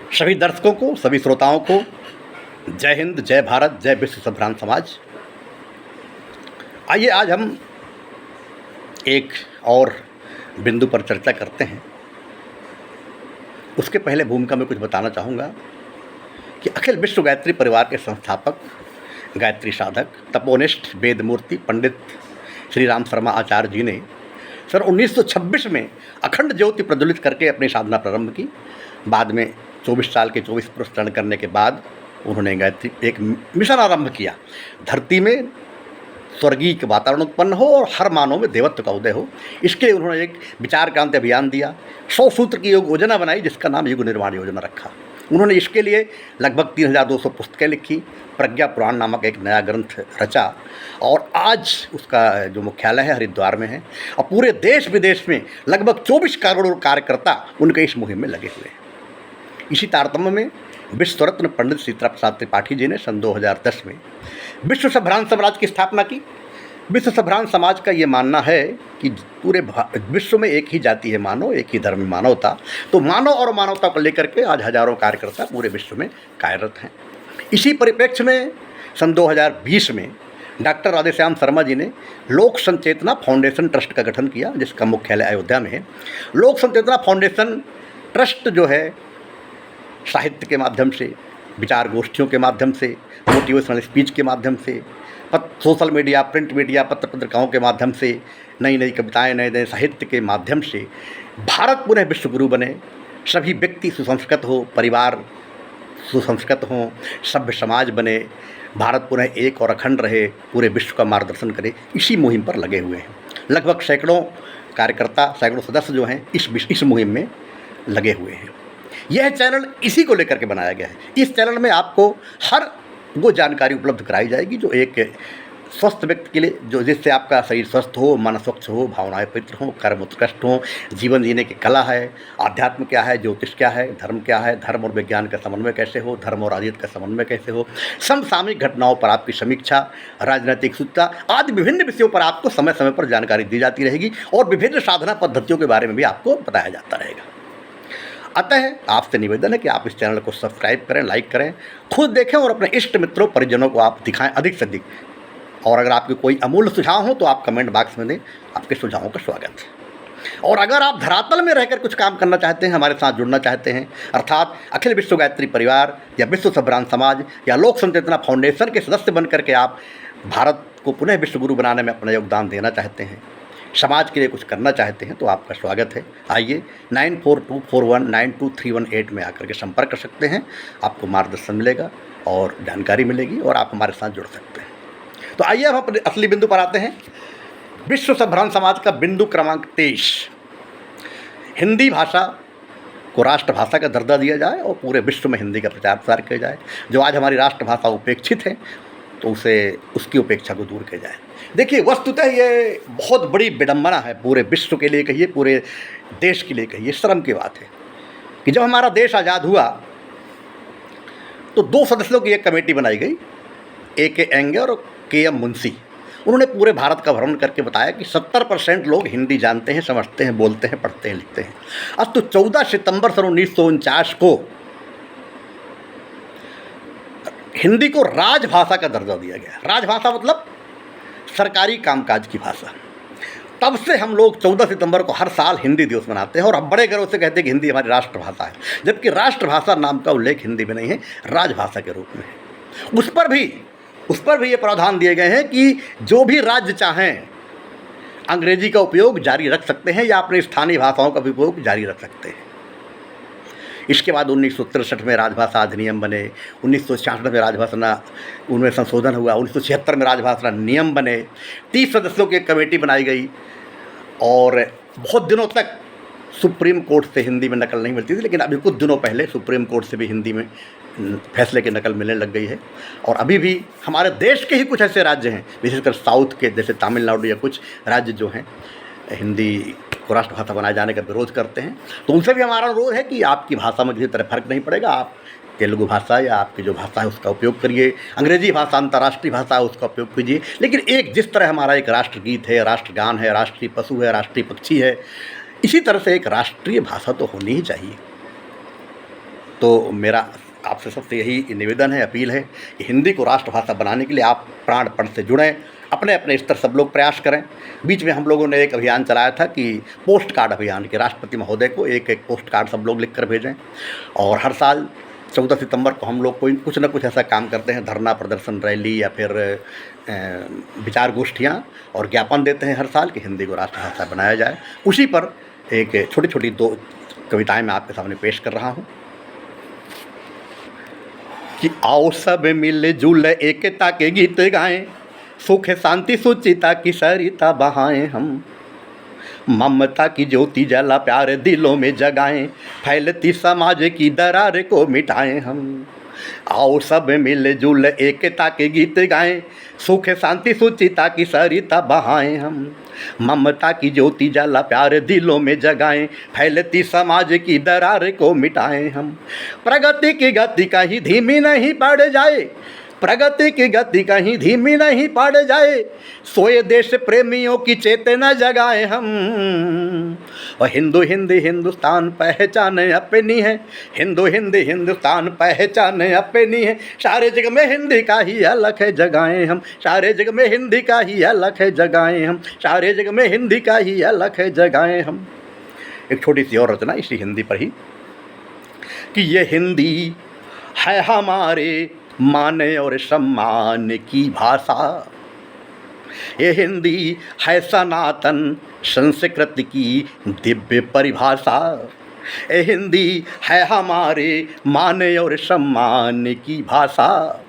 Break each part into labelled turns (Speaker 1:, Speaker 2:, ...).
Speaker 1: सभी दर्शकों को, सभी श्रोताओं को जय हिंद, जय भारत, जय विश्व संभ्रांत समाज। आइए आज हम एक और बिंदु पर चर्चा करते हैं। उसके पहले भूमिका में कुछ बताना चाहूँगा कि अखिल विश्व गायत्री परिवार के संस्थापक, गायत्री साधक, तपोनिष्ठ, वेदमूर्ति पंडित श्री राम शर्मा आचार्य जी ने सन 1926 में अखंड ज्योति प्रज्वलित करके अपनी साधना प्रारंभ की। बाद में 24 साल के 24 पुरुष तरण करने के बाद उन्होंने गायत्री एक मिशन आरंभ किया। धरती में स्वर्गीय के वातावरण उत्पन्न हो और हर मानव में देवत्व का उदय हो, इसके लिए उन्होंने एक विचार क्रांति अभियान दिया। 100 सूत्र की योग योजना बनाई जिसका नाम युग निर्माण योजना रखा। उन्होंने इसके लिए लगभग 3200 पुस्तकें लिखी, प्रज्ञा पुराण नामक एक नया ग्रंथ रचा और आज उसका जो मुख्यालय है हरिद्वार में है और पूरे देश विदेश में लगभग 24 करोड़ कार्यकर्ता उनके इस मुहिम में लगे हुए हैं। इसी तारतम्य में विश्व रत्न पंडित सीता प्रसाद त्रिपाठी जी ने सन 2010 में विश्व संभ्रांत समाज की स्थापना की। विश्व संभ्रांत समाज का ये मानना है कि पूरे विश्व में एक ही जाति है मानव, एक ही धर्म मानवता। तो मानव और मानवता को लेकर के आज हजारों कार्यकर्ता पूरे विश्व में कार्यरत हैं। इसी परिप्रेक्ष्य में सन 2020 में डॉक्टर राधेश्याम शर्मा जी ने लोक संचेतना फाउंडेशन ट्रस्ट का गठन किया जिसका मुख्यालय अयोध्या में है। लोक संचेतना फाउंडेशन ट्रस्ट जो है साहित्य के माध्यम से, विचार गोष्ठियों के माध्यम से, मोटिवेशनल स्पीच के माध्यम से, सोशल मीडिया, प्रिंट मीडिया, पत्र पत्रिकाओं के माध्यम से, नई नई कविताएं, नए नए साहित्य के माध्यम से भारत पुनः विश्वगुरु बने, सभी व्यक्ति सुसंस्कृत हो, परिवार सुसंस्कृत हों, सभ्य समाज बने, भारत पुनः एक और अखंड रहे, पूरे विश्व का मार्गदर्शन करे, इसी मुहिम पर लगे हुए हैं। लगभग सैकड़ों कार्यकर्ता, सैकड़ों सदस्य जो हैं इस मुहिम में लगे हुए हैं। यह चैनल इसी को लेकर के बनाया गया है। इस चैनल में आपको हर वो जानकारी उपलब्ध कराई जाएगी जो एक स्वस्थ व्यक्ति के लिए, जो जिससे आपका शरीर स्वस्थ हो, मन स्वच्छ हो, भावनाएं पवित्र हों, कर्म उत्कृष्ट हों, जीवन जीने की कला है, आध्यात्म क्या है, ज्योतिष क्या है, धर्म क्या है, धर्म और विज्ञान का समन्वय कैसे हो, धर्म और राजनीति का समन्वय कैसे हो, समसामयिक घटनाओं पर आपकी समीक्षा, राजनीतिक सूचना आदि विभिन्न विषयों पर आपको समय समय पर जानकारी दी जाती रहेगी और विभिन्न साधना पद्धतियों के बारे में भी आपको बताया जाता रहेगा। अतः आपसे निवेदन है कि आप इस चैनल को सब्सक्राइब करें, लाइक करें, खुद देखें और अपने इष्ट मित्रों, परिजनों को आप दिखाएं अधिक से अधिक। और अगर आपके कोई अमूल्य सुझाव हो तो आप कमेंट बॉक्स में दें, आपके सुझावों का स्वागत है। और अगर आप धरातल में रहकर कुछ काम करना चाहते हैं, हमारे साथ जुड़ना चाहते हैं, अर्थात अखिल विश्व गायत्री परिवार या विश्व संभ्रांत समाज या लोक संचेतना फाउंडेशन के सदस्य बन करके आप भारत को पुनः विश्वगुरु बनाने में अपना योगदान देना चाहते हैं, समाज के लिए कुछ करना चाहते हैं तो आपका स्वागत है। आइए 9424192318 में आकर के संपर्क कर सकते हैं, आपको मार्गदर्शन मिलेगा और जानकारी मिलेगी और आप हमारे साथ जुड़ सकते हैं। तो आइए हम अपने असली बिंदु पर आते हैं। विश्व संभ्रांत समाज का बिंदु क्रमांक 23, हिंदी भाषा को राष्ट्रभाषा का दर्जा दिया जाए और पूरे विश्व में हिंदी का प्रचार प्रसार किया जाए। जो आज हमारी राष्ट्रभाषा उपेक्षित है तो उसकी उपेक्षा को दूर किया जाए। देखिए, वस्तुतः ये बहुत बड़ी विडंबना है, पूरे विश्व के लिए कहिए, पूरे देश के लिए कहिए। शर्म की बात है कि जब हमारा देश आज़ाद हुआ तो 2 सदस्यों की एक कमेटी बनाई गई, A.K. एंगे और K.M. मुंशी। उन्होंने पूरे भारत का भ्रमण करके बताया कि 70% लोग हिंदी जानते हैं, समझते हैं, बोलते हैं, पढ़ते हैं, लिखते हैं। अब तो 14 सितंबर सन 1949 को हिंदी को राजभाषा का दर्जा दिया गया। राजभाषा मतलब सरकारी कामकाज की भाषा। तब से हम लोग 14 सितंबर को हर साल हिंदी दिवस मनाते हैं और हम बड़े गर्व से कहते हैं कि हिंदी हमारी राष्ट्रभाषा है, जबकि राष्ट्रभाषा नाम का उल्लेख हिंदी में नहीं है, राजभाषा के रूप में है। उस पर भी ये प्रावधान दिए गए हैं कि जो भी राज्य चाहें अंग्रेजी का उपयोग जारी रख सकते हैं या अपनी स्थानीय भाषाओं का भी उपयोग जारी रख सकते हैं। इसके बाद 1963 में राजभाषा अधिनियम बने, 1966 में राजभाषा उनमें संशोधन हुआ, 1976 में राजभाषा नियम बने, 30 सदस्यों की एक कमेटी बनाई गई और बहुत दिनों तक सुप्रीम कोर्ट से हिंदी में नकल नहीं मिलती थी, लेकिन अभी कुछ दिनों पहले सुप्रीम कोर्ट से भी हिंदी में फैसले की नकल मिलने लग गई है। और अभी भी हमारे देश के ही कुछ ऐसे राज्य हैं, विशेषकर साउथ के, जैसे तमिलनाडु या कुछ राज्य जो हैं हिंदी को राष्ट्रभाषा बनाए जाने का विरोध करते हैं। तो उनसे भी हमारा अनुरोध है कि आपकी भाषा में किसी तरह फ़र्क नहीं पड़ेगा, आप तेलुगु भाषा या आपकी जो भाषा है उसका उपयोग करिए, अंग्रेजी भाषा अंतर्राष्ट्रीय भाषा है उसका उपयोग कीजिए, लेकिन एक जिस तरह हमारा एक राष्ट्रगीत है, राष्ट्रगान है, राष्ट्रीय पशु है, राष्ट्रीय पक्षी है, इसी तरह से एक राष्ट्रीय भाषा तो होनी ही चाहिए। तो मेरा आपसे सबसे यही निवेदन है, अपील है कि हिंदी को राष्ट्रभाषा बनाने के लिए आप प्राणपण से जुड़ें, अपने अपने स्तर सब लोग प्रयास करें। बीच में हम लोगों ने एक अभियान चलाया था कि पोस्ट कार्ड अभियान, कि राष्ट्रपति महोदय को एक एक पोस्ट कार्ड सब लोग लिख कर भेजें। और हर साल 14 सितंबर को हम लोग कोई कुछ ना कुछ ऐसा काम करते हैं, धरना प्रदर्शन, रैली या फिर विचार गोष्ठियाँ और ज्ञापन देते हैं हर साल कि हिंदी को राष्ट्रभाषा बनाया जाए। उसी पर एक छोटी छोटी 2 कविताएँ मैं आपके सामने पेश कर रहा हूँ कि आओ सब मिल जुल एकता के गीत गाएं, सुख शांति सुचिता की सरिता बहाएं हम, ममता की ज्योति जला प्यार दिलों में जगाएं, फैलती समाज की दरार को मिटाएं हम। आओ सब मिल जुल एकता के गीत गाएं, सुख शांति सुचिता की सरिता बहाएं हम, ममता की ज्योति जला प्यार दिलों में जगाएं, फैलती समाज की दरार को मिटाएं हम। प्रगति की गति कहीं धीमी नहीं पड़ जाए, प्रगति की गति कहीं धीमी नहीं पड़ जाए, सोए देश प्रेमियों की चेतना जगाएं हम। और हिंदू हिंदी हिंदुस्तान पहचान अपनी है, हिंदू हिंदी हिंदुस्तान पहचान अपनी है, सारे जग में हिंदी का ही अलग है जगाएं हम, सारे जग में हिंदी का ही अलग है जगाएं हम, सारे जग में हिंदी का ही अलग है जगाएं हम। एक छोटी सी और रचना इसी हिंदी पर ही कि ये हिंदी है हमारे मान और सम्मान की भाषा, ये हिंदी है सनातन संस्कृति की दिव्य परिभाषा, ये हिंदी है हमारे मान और सम्मान की भाषा,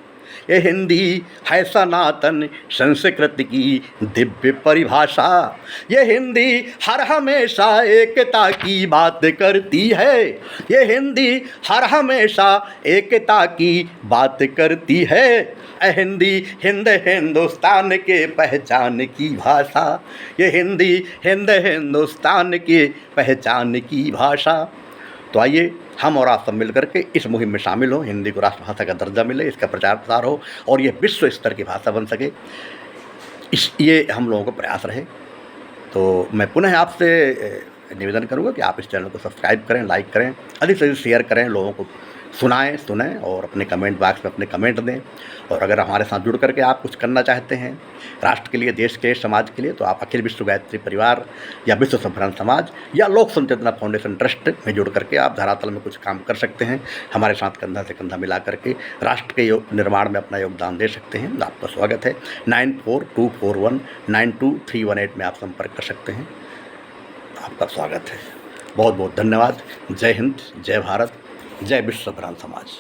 Speaker 1: ये हिंदी है सनातन संस्कृति की दिव्य परिभाषा, ये हिंदी हर हमेशा एकता की बात करती है, ये हिंदी हर हमेशा एकता की बात करती है, हिंदी हिंदुस्तान के पहचान की भाषा, ये हिंदी हिंदुस्तान के पहचान की भाषा। तो आइए हम और आप सब मिल करके इस मुहिम में शामिल हो, हिंदी को राष्ट्रभाषा का दर्जा मिले, इसका प्रचार प्रसार हो और ये विश्व स्तर की भाषा बन सके, ये हम लोगों को प्रयास रहे। तो मैं पुनः आपसे निवेदन करूँगा कि आप इस चैनल को सब्सक्राइब करें, लाइक करें, अधिक से अधिक शेयर करें, लोगों को सुनें और अपने कमेंट बॉक्स में अपने कमेंट दें। और अगर हमारे साथ जुड़ करके आप कुछ करना चाहते हैं राष्ट्र के लिए, देश के, समाज के लिए, तो आप अखिल विश्व गायत्री परिवार या विश्व संभरण समाज या लोक संचेतना फाउंडेशन ट्रस्ट में जुड़ करके आप धरातल में कुछ काम कर सकते हैं। हमारे साथ कंधा से कंधा मिला करके राष्ट्र के निर्माण में अपना योगदान दे सकते हैं। आपका स्वागत है। 9424192318 में आप संपर्क कर सकते हैं। आपका स्वागत है। बहुत बहुत धन्यवाद। जय हिंद, जय भारत, जय विश्व संभरण समाज।